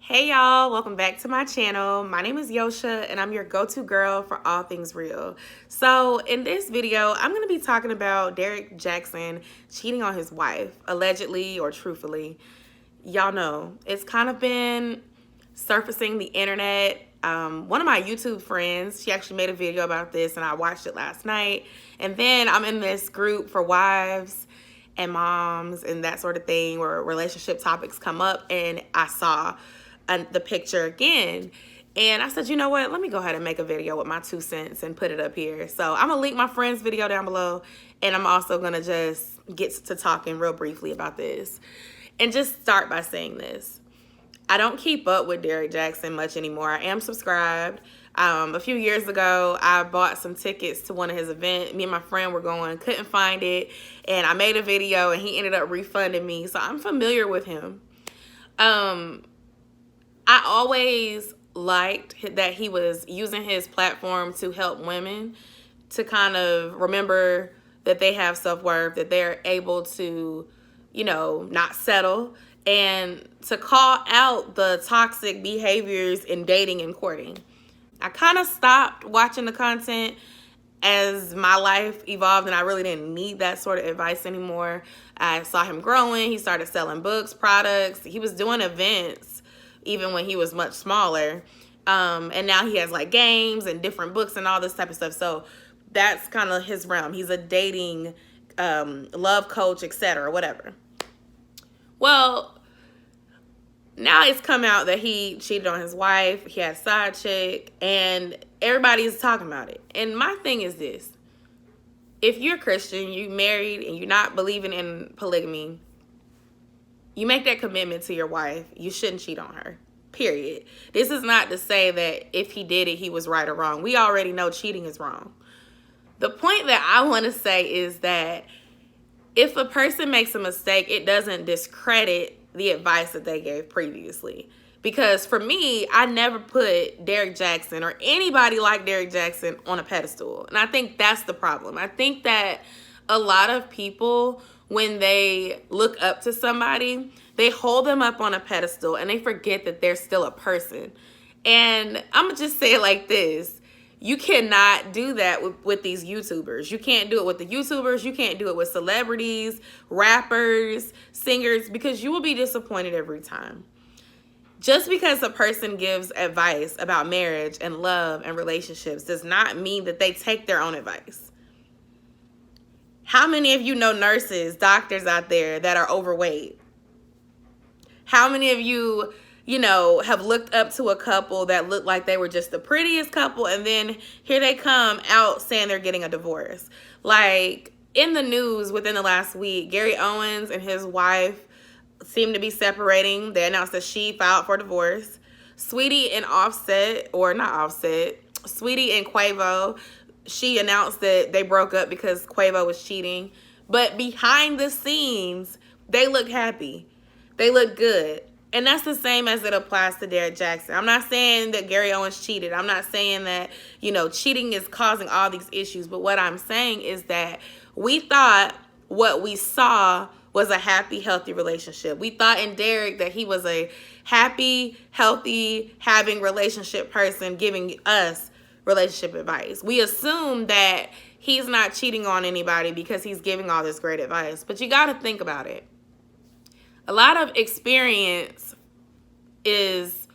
Hey y'all, welcome back to my channel. My name is Yosha and I'm your go-to girl for all things real. So in this video, I'm going to be talking about Derrick Jaxn cheating on his wife, allegedly or truthfully. Y'all know, it's kind of been surfacing the internet. One of my YouTube friends, she actually made a video about this and I watched it last night. And then I'm in this group for wives and moms and that sort of thing where relationship topics come up, and I saw the picture again, and I said, you know what, let me go ahead and make a video with my 2 cents and put it up here. So I'm gonna link my friend's video down below, and I'm also gonna just get to talking real briefly about this. And just start by saying this: I don't keep up with Derrick Jaxn much anymore. I am subscribed. A few years ago, I bought some tickets to one of his events. Me and my friend were going, couldn't find it, and I made a video and he ended up refunding me. So I'm familiar with him. I always liked that he was using his platform to help women to kind of remember that they have self-worth, that they're able to, not settle, and to call out the toxic behaviors in dating and courting. I kind of stopped watching the content as my life evolved, and I really didn't need that sort of advice anymore. I saw him growing. He started selling books, products. He was doing events even when he was much smaller. And now he has like games and different books and all this type of stuff. So that's kind of his realm. He's a dating love coach, etc., whatever. Well, now it's come out that he cheated on his wife, he had a side chick, and everybody's talking about it. And my thing is this: if you're Christian, you married, and you're not believing in polygamy, you make that commitment to your wife, you shouldn't cheat on her, period. This is not to say that if he did it, he was right or wrong. We already know cheating is wrong. The point that I want to say is that if a person makes a mistake, it doesn't discredit the advice that they gave previously. Because for me, I never put Derrick Jaxn or anybody like Derrick Jaxn on a pedestal. And I think that's the problem. I think that a lot of people, when they look up to somebody, they hold them up on a pedestal and they forget that they're still a person. And I'm gonna just say it like this: you cannot do that with these YouTubers. You can't do it with the YouTubers. You can't do it with celebrities, rappers, singers, because you will be disappointed every time. Just because a person gives advice about marriage and love and relationships does not mean that they take their own advice. How many of you know nurses, doctors out there that are overweight? How many of you, have looked up to a couple that looked like they were just the prettiest couple, and then here they come out saying they're getting a divorce? Like, in the news within the last week, Gary Owens and his wife seem to be separating. They announced that she filed for divorce. Saweetie and Quavo, she announced that they broke up because Quavo was cheating. But behind the scenes, they look happy. They look good. And that's the same as it applies to Derrick Jaxn. I'm not saying that Gary Owens cheated. I'm not saying that, cheating is causing all these issues. But what I'm saying is that we thought what we saw was a happy, healthy relationship. We thought in Derrick that he was a happy, healthy, having relationship person giving us relationship advice. We assume that he's not cheating on anybody because he's giving all this great advice. But you got to think about it. A lot of experience is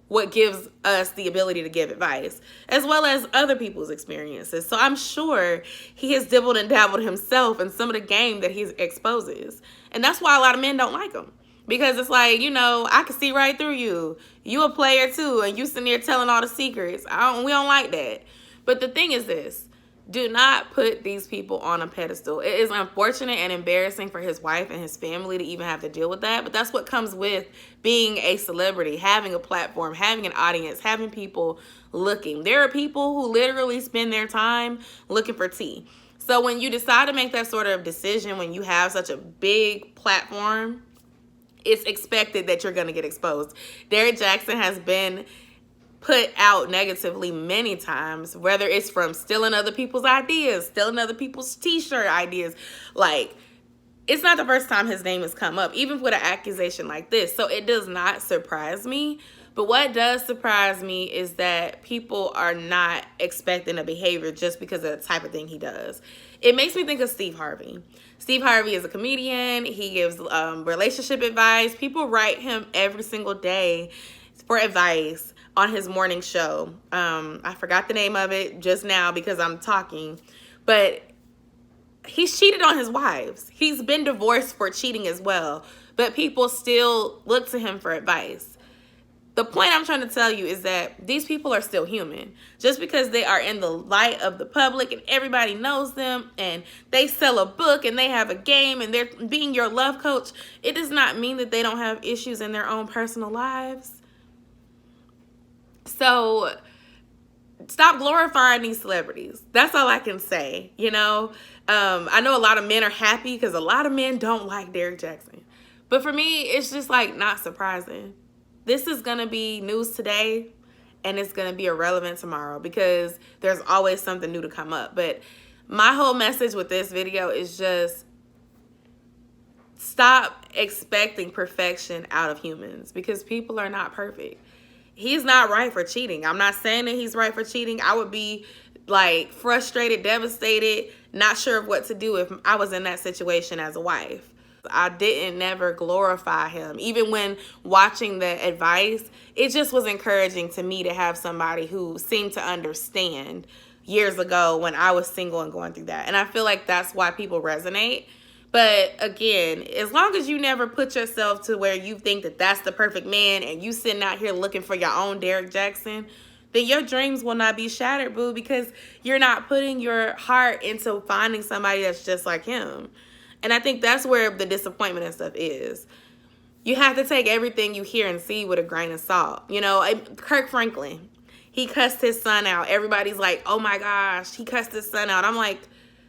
what gives us the ability to give advice, as well as other people's experiences. So I'm sure he has dibbled and dabbled himself in some of the game that he exposes. And that's why a lot of men don't like him. Because it's like, I can see right through you. You a player too, and you sitting there telling all the secrets. We don't like that. But the thing is this: do not put these people on a pedestal. It is unfortunate and embarrassing for his wife and his family to even have to deal with that. But that's what comes with being a celebrity, having a platform, having an audience, having people looking. There are people who literally spend their time looking for tea. So when you decide to make that sort of decision, when you have such a big platform, it's expected that you're going to get exposed. Derrick Jaxn has been put out negatively many times, whether it's from stealing other people's ideas, stealing other people's t-shirt ideas. Like, it's not the first time his name has come up, even with an accusation like this. So it does not surprise me. But what does surprise me is that people are not expecting a behavior just because of the type of thing he does. It makes me think of Steve Harvey. Steve Harvey is a comedian. He gives relationship advice. People write him every single day for advice on his morning show. I forgot the name of it just now because I'm talking. But he's cheated on his wives. He's been divorced for cheating as well. But people still look to him for advice. The point I'm trying to tell you is that these people are still human. Just because they are in the light of the public and everybody knows them and they sell a book and they have a game and they're being your love coach, it does not mean that they don't have issues in their own personal lives. So stop glorifying these celebrities. That's all I can say, you know. I know a lot of men are happy because a lot of men don't like Derrick Jaxn. But for me, it's just like not surprising. This is going to be news today and it's going to be irrelevant tomorrow because there's always something new to come up. But my whole message with this video is just stop expecting perfection out of humans because people are not perfect. He's not right for cheating. I'm not saying that he's right for cheating. I would be like frustrated, devastated, not sure of what to do if I was in that situation as a wife. I didn't never glorify him. Even when watching the advice, it just was encouraging to me to have somebody who seemed to understand years ago when I was single and going through that. And I feel like that's why people resonate. But again, as long as you never put yourself to where you think that that's the perfect man and you sitting out here looking for your own Derrick Jaxn, then your dreams will not be shattered, boo, because you're not putting your heart into finding somebody that's just like him. And I think that's where the disappointment and stuff is. You have to take everything you hear and see with a grain of salt. You know, Kirk Franklin, he cussed his son out. Everybody's like, oh my gosh, he cussed his son out. I'm like,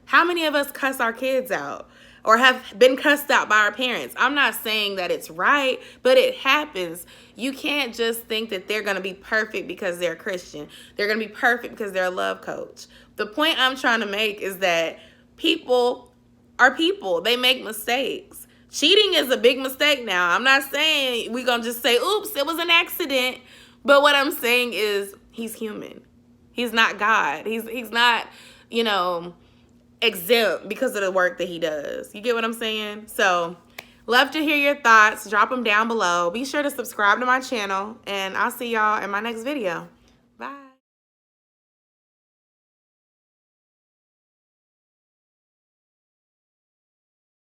how many of us cuss our kids out or have been cussed out by our parents? I'm not saying that it's right, but it happens. You can't just think that they're going to be perfect because they're Christian. They're going to be perfect because they're a love coach. The point I'm trying to make is that people are people. They make mistakes. Cheating is a big mistake now. I'm not saying we're going to just say, oops, it was an accident. But what I'm saying is he's human. He's not God. He's not, you know, exempt because of the work that he does. You get what I'm saying? So, love to hear your thoughts. Drop them down below. Be sure to subscribe to my channel. And I'll see y'all in my next video. Bye.